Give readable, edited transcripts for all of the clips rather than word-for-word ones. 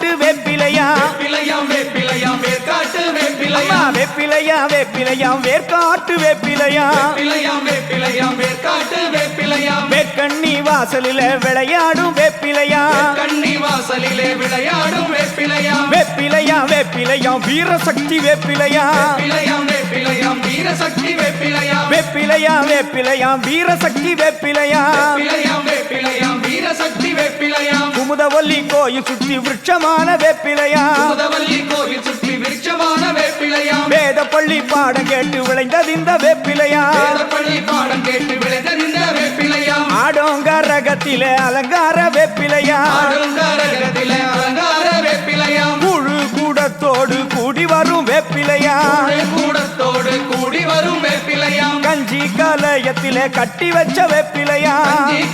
வேர்க்காட்டு வேப்பிலையா வேப்பிலையாம் வேப்பிலையாம் வேர்க்காட்டு வேப்பிலையாம் வேப்பிலையா வேப்பிலையாம் வேர்க்காட்டு வேப்பிலையா வேப்பிலையாம் வேப்பிலையாம் வேர்க்காட்டு வேப்பிலையாம் வேர்க்கண்ணி வாசலிலே விளையாடும் வேப்பிலையா கண்ணி வாசலிலே விளையாடும் வேப்பிலையாம் வேப்பிலையா வேப்பிலையாம் வீரசக்தி வேப்பிலையா வேப்பிலையாம் வேப்பிலையாம் வீரசக்தி வேப்பிலையாம் வேப்பிலையா வேப்பிலையாம் வீரசக்தி வேப்பிலையா வேப்பிலையாம் வேப்பிலையாம் வீரசக்தி வேப்பிலையாம் குமுதவல்லி கோயில் சுற்றி விருட்சமான வேப்பிலையா குமுதவல்லி கோயில் சுற்றி விருட்சமான வேப்பிலையாம் வேதப்பள்ளி பாடம் கேட்டு விளைந்தது இந்த வேப்பிலையா வேதப்பள்ளி பாடம் கேட்டு விளைந்தது இந்த வேப்பிலையாம் ஆடோங்கரகத்திலே அலங்கார வேப்பிலையா ஆடோங்கரகத்திலே அலங்கார வேப்பிலையாம் முழு கூடத்தோடு கூடி வரும் வேப்பிலையா கூடத்தோடு கூடி வரும் வேப்பிலையாம் கஞ்சி கலயத்திலே கட்டி வச்ச வேப்பிலையா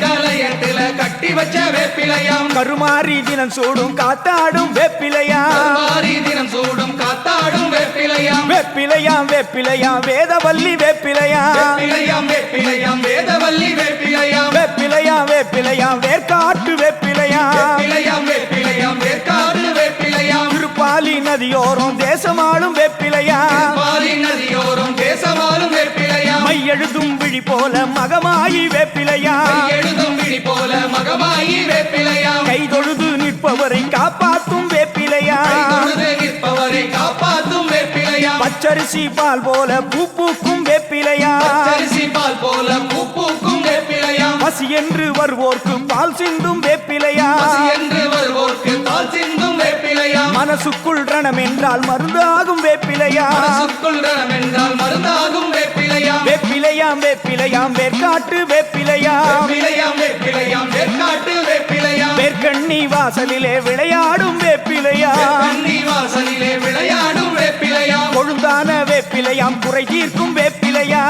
கலயத்தில கட்டி வச்ச வேப்பிலையாம் கருமாரி தினம் சூடும் காத்தாடும் வேப்பிலையா கருமாரி தினம் சூடும் காத்தாடும் வேப்பிலையாம் வேப்பிலையாம் வேப்பிலையாம் வேதவல்லி வேப்பிலையா வேப்பிலையாம் வேப்பிலையாம் வேதவல்லி வேப்பிலையாம் வேப்பிலையாம் வேப்பிலையாம் வேர்க்காட்டு வேப்பிலையா வேப்பிலையாம் வேப்பிலையாம் வேர்க்காடு வேப்பிலையாம் திருப்பாலி நதியோரம் தேசமாளும் வேப்பிலையா பாலி நதியோரம் தேசமாலும் வேப்பிலையாம் மையெழுதும் விழி போல மகமாயி வேப்பிலையா எழுதும் விழி போல மகமாயி வேப்பிலையாம் கைதொழுது நிற்பவரை காப்பாற்றும் வேப்பிலையா கைதொழுது நிற்பவரை காப்பாற்றும் வேப்பிலையாம் பச்சரிசி பால் போல பூ பூக்கும் வேப்பிலையா அரிசி பால் போல பூ பூக்கும் வேப்பிலையாம் பசி என்று வருவோர்க்கு பால் சிந்தும் வேப்பிலையா பசி என்று வருவோர்க்கு பால் சிந்தும் வேப்பிலையாம் மனசுக்குள் ரணம் என்றால் மருந்தாகும் வேப்பிலையா மனசுக்குள் ரணம் என்றால் மருந்தாகும் வேப்பிலையாம் வேப்பிலையாம் வேப்பிலையாம் வேர்க்காட்டு வேப்பிலையா வேப்பிலையாம் வேப்பிலையாம் வேர்க்காட்டு வேப்பிலையாம் வேர்க்கண்ணி வாசலிலே விளையாடும் வேப்பிலையா கண்ணி வாசலிலே விளையாடும் வேப்பிலையாம் கொழுந்தான வேப்பிலையாம் குறை தீர்க்கும் வேப்பிலையா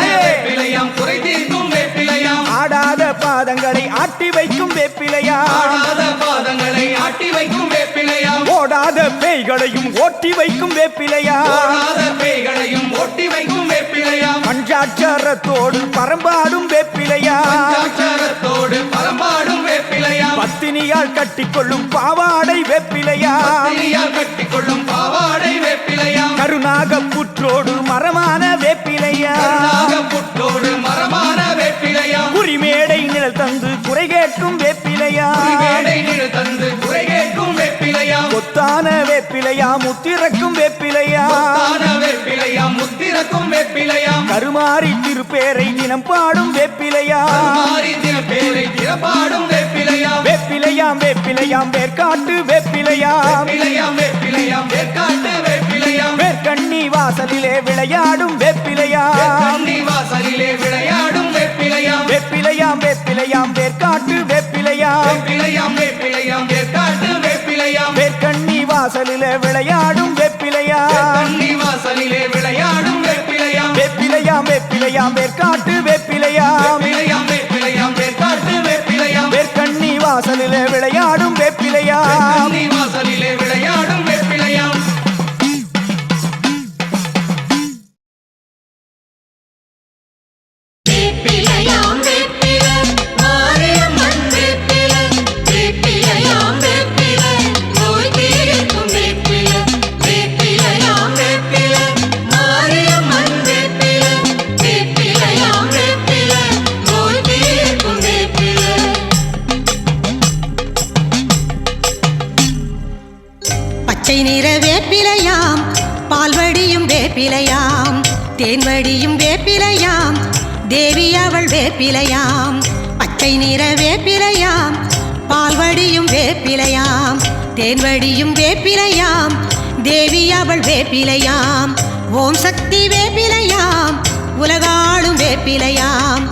வேப்பிலையாம் குறை தீர்க்கும் வேப்பிலையாம் ஆடாத பாதங்களை ஆட்டி வைக்கும் வேப்பிலையா ஆடாத பாதங்களை ஆட்டி வைக்கும் வேப்பிலையாம் ஓடாத பேய்களையும் ஓட்டி வைக்கும் வேப்பிலையா ஓடாத பேய்களையும் ஓட்டி வைக்கும் வேப்பிலையாம் பஞ்சாட்சரத்தோடு பரம்பாடும் வேப்பிலையா பஞ்சாட்சரத்தோடு பரம்பாடும் வேப்பிலையாம் பத்தினியால் கட்டிக்கொள்ளும் பாவாடை வேப்பிலையா பத்தினியால் கட்டிக்கொள்ளும் பாவாடை வேப்பிலையாம் கருணாக புற்றோடு மரமான வேப்பிலையா புற்றோடு மரமான வேப்பிலையாம் குறிமேடை நிழல் தந்து குறை கேட்கும் வேப்பிலையா மேடை நிழல் தந்து குறை கேட்கும் வேப்பிலையாம் கொத்தான வேப்பிலையா முத்திறக்கும் வேப்பிலையா தான வேப்பிலையாம் முத்திரக்கும் வேப்பிலையாம் கருமாறி திருப்பேரை தினம் பாடும் வேப்பிலையா மாறி தின பேரை திறப்பாடும் வேப்பிலையாம் வேப்பிலையாம் வேப்பிலையாம் வேர்க்காட்டு வேப்பிலையா வேப்பிலையாம் வேப்பிலையாம் வேர்க்காட்டு வேப்பிலையாம் வேர்க்கண்ணி வாசலிலே விளையாடும் வேப்பிலையா கண்ணி வாசலிலே விளையாடும் வேப்பிலையாம் வேப்பிலையாம் வேப்பிலையாம் வேர்க்காட்டு வேப்பிலையா வேப்பிலையாம் வேப்பிலையாம் வேர்க்காட்டு வேப்பிலையாம் வேர்க்கண்ணி வாசலிலே விளையாடும் வேப்பிலையா கண்ணி வாசலிலே விளையாடும் வேப்பிலையாம் வேப்பிலையாம் வேப்பிலையாம் வேர்க்காட்டு வேப்பிலையா வேப்பிலையாம் வேப்பிலையாம் வேர்க்காட்டு வேப்பிலையாம் வேர்க்கண்ணி வாசலிலே விளையாடும் வேப்பிலையா கண்ணி வாசலிலே விளையாடும் வேப்பிலையாம் வேப்பிலையாம் வேப்பிலை மாரியம்மன் வேப்பிலை வேப்பிலையாம் வேப்பிலை நோய் தீர்க்கும் வேப்பிலை வேப்பிலையாம் வேப்பிலை மாரியம்மன் வேப்பிலை வேப்பிலையாம் வேப்பிலை நோய் தீர்க்கும் வேப்பிலை பச்சை நிற வேப்பிலையாம் பால்வடியும் வேப்பிலையாம் தேன்வடியும் வேப்பிலையாம் தேவி அவள் வேப்பிலையாம் பச்சை நிற வேப்பிலையாம் பால்வடியும் வேப்பிலையாம் தேன்வடியும் வேப்பிலையாம் தேவி அவள் வேப்பிலையாம் ஓம் சக்தி வேப்பிலையாம் உலகாளும் வேப்பிலையாம்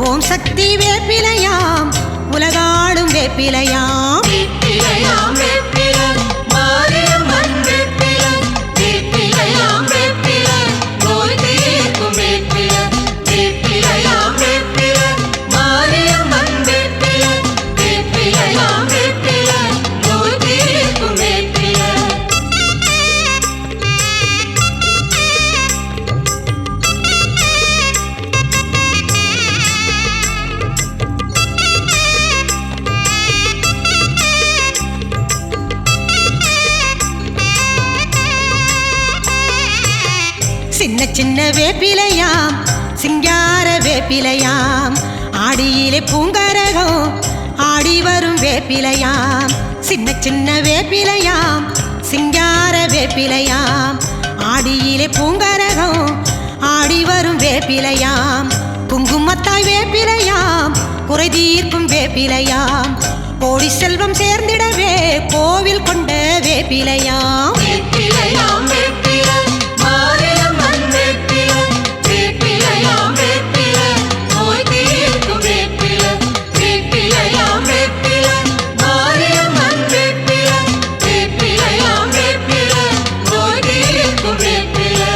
ஓம் சக்தி வேப்பிலையாம் உலகாளும் வேப்பிலையாம் வேப்பிலையாம் வேப்பிலை மாரியம்மன் வேப்பிலை வேப்பிலையாம் வேப்பிலை நோய் தீர்க்கும் வேப்பிலை வேப்பிலையாம் வேப்பிலை மாரியம்மன் வேப்பிலை வேப்பிலையாம் வேப்பிலை நோய் தீர்க்கும் வேப்பிலை சின்ன வேப்பிலையாம் சிங்கார வேப்பிலையாம் ஆடியிலே பூங்கரகம் ஆடி வரும் வேப்பிலையாம் சின்ன சின்ன வேப்பிலையாம் சிங்கார வேப்பிலையாம் ஆடியிலே பூங்கரகம் ஆடி வரும் வேப்பிலையாம் குங்குமத்தாய் வேப்பிலையாம் குறை தீர்க்கும் வேப்பிலையாம் கோடி செல்வம் சேர்ந்திடவே கோவில் கொண்ட வேப்பிலையாம் வேப்பிலையாம் வேப்பிலை மாரியம்மன் வேப்பிலை வேப்பிலையாம் வேப்பிலை நோய் தீர்க்கும் வேப்பிலை வேப்பிலையாம் வேப்பிலை மாரியம்மன் வேப்பிலை வேப்பிலையாம் வேப்பிலை நோய் தீர்க்கும் வேப்பிலை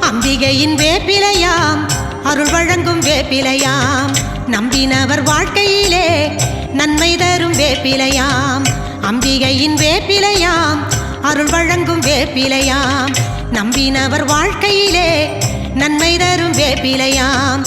அம்பிகையின் வேப்பிலையாம் அருள் வழங்கும் வேப்பிலையாம் நம்பினவர் வாழ்க்கையிலே நன்மை தரும் வேப்பிலையாம் அம்பிகையின் வேப்பிலையாம் அருள் வழங்கும் வேப்பிலையாம் நம்பினவர் வாழ்க்கையிலே நன்மை தரும் வேப்பிலையாம்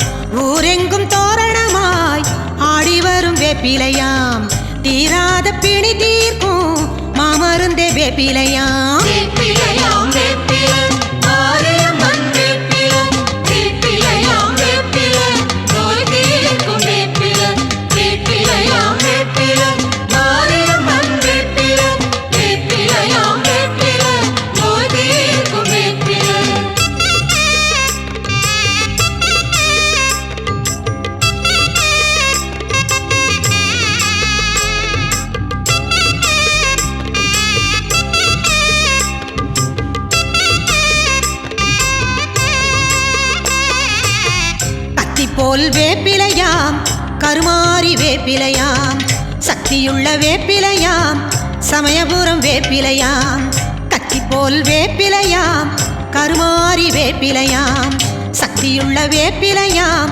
ஊரெங்கும் தோரணமாய் ஆடி வரும் வேப்பிலையாம் தீராத பிணி தீர்க்கும் மாமருந்தே வேப்பிலையாம் வேப்பிலையாம் வேப்பிலை மாரியம்மன் வேப்பிலை வேப்பிலையாம் வேப்பிலை நோய் தீர்க்கும் வேப்பிலை வேப்பிலையாம் வேப்பிலை மாரியம்மன் வேப்பிலை வேப்பிலையாம் வேப்பிலை நோய் தீர்க்கும் வேப்பிலை போல் வேப்பிலையாம் கருமாரி வேப்பிலையாம் சக்தியுள்ள வேப்பிலையாம் சமயபுரம் வேப்பிலையாம் கத்தி போல் வேப்பிலையாம் கருமாரி வேப்பிலையாம் சக்தியுள்ள வேப்பிலையாம்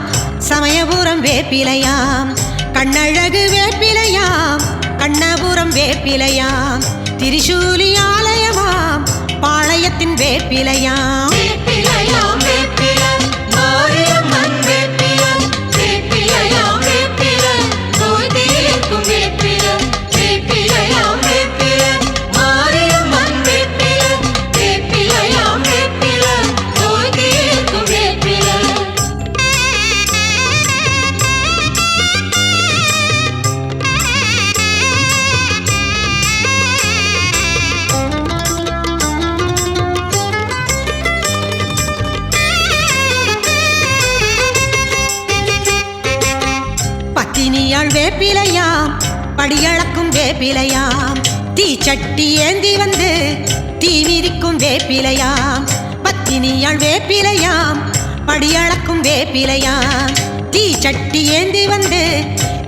சமயபுரம் வேப்பிலையாம் கண்ணழகு வேப்பிலையாம் கண்ணபுரம் வேப்பிலையாம் திரிசூலி ஆலயமாம் பாளையத்தின் வேப்பிலையாம் வேப்பிலையாம் வேப்பிலை மாரியம்மன் வேப்பிலை வேப்பிலையாம் வேப்பிலை நோய் தீர்க்கும் வேப்பிலை வேப்பிலையாம் வேப்பிலை மாரியம்மன் வேப்பிலை வேப்பிலையாம் வேப்பிலை நோய் தீர்க்கும் வேப்பிலை பத்தினியாள் வேப்பிலையாம் படியளக்கும் வேப்பிலையாம் தீச்சட்டி ஏந்தி வந்து தீ மிதிக்கும் வேப்பிலையாம் பத்தினியாள் வேப்பிலையாம் படியளக்கும் வேப்பிலையாம் தீச்சட்டி ஏந்தி வந்து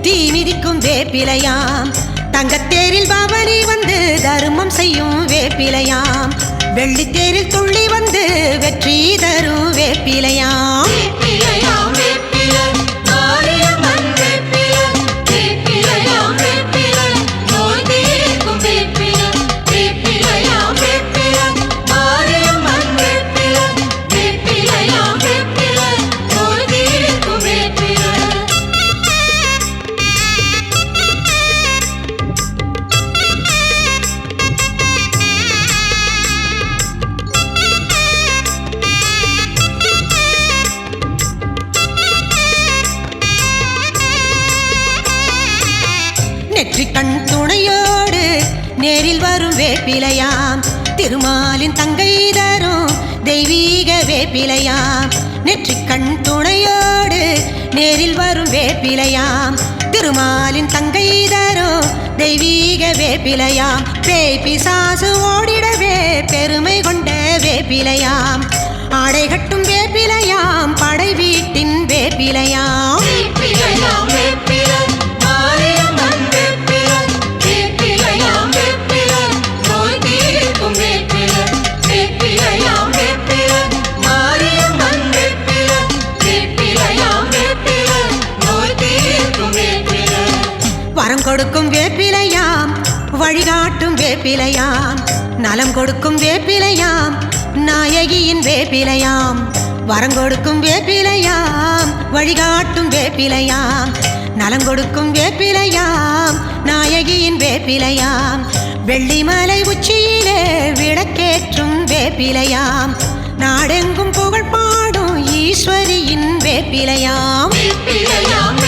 தீ மிதிக்கும் வேப்பிலையாம் தங்கத்தேரில் பவனி வந்து தர்மம் செய்யும் வேப்பிலையாம் வெள்ளித்தேரில் துள்ளி வந்து வெற்றி தரும் வேப்பிலையாம் வேப்பிலையாம் வேப்பிலை மாரியம்மன் வேப்பிலை வேப்பிலையாம் வேப்பிலை நோய் தீர்க்கும் வேப்பிலை வேப்பிலையாம் வேப்பிலை மாரியம்மன் வேப்பிலை வேப்பிலையாம் வேப்பிலை நோய் தீர்க்கும் வேப்பிலை நெற்றிக்கண் துணையோடு நேரில் வரும் வேப்பிலையாம் திருமாலின் தங்கை தரும் தெய்வீக வேப்பிலையாம் நெற்றிக்கண் துணையோடு நேரில் வரும் வேப்பிலையாம் திருமாலின் தங்கை தரும் தெய்வீக வேப்பிலையாம் பேய் பிசாசு ஓடிடவே பெருமை கொண்ட வேப்பிலையாம் ஆடை கட்டும் வேப்பிலையாம் படை வீட்டின் வேப்பிலையாம் வேப்பிலையாம் வேப்பிலை மாரியம்மன் வேப்பிலை வேப்பிலையாம் வேப்பிலை நோய் தீர்க்கும் வேப்பிலை வேப்பிலையாம் வேப்பிலை மாரியம்மன் வேப்பிலை வேப்பிலையாம் வேப்பிலை நோய் தீர்க்கும் வேப்பிலை வரம் கொடுக்கும் வேப்பிலையாம் வழிகாட்டும் வேப்பிலையாம் நலம் கொடுக்கும் வேப்பிலையாம் நாயகியின் வேப்பிலையாம் வரம் கொடுக்கும் வேப்பிலையாம் வழிகாட்டும் வேப்பிலையாம் நலம் கொடுக்கும் வேப்பிலையாம் நாயகியின் வேப்பிலையாம் வெள்ளிமலை உச்சியிலே விளக்கேற்றும் வேப்பிலையாம் நாடெங்கும் புகழ் பாடும் ஈஸ்வரியின் வேப்பிலையாம் வேப்பிலையாம்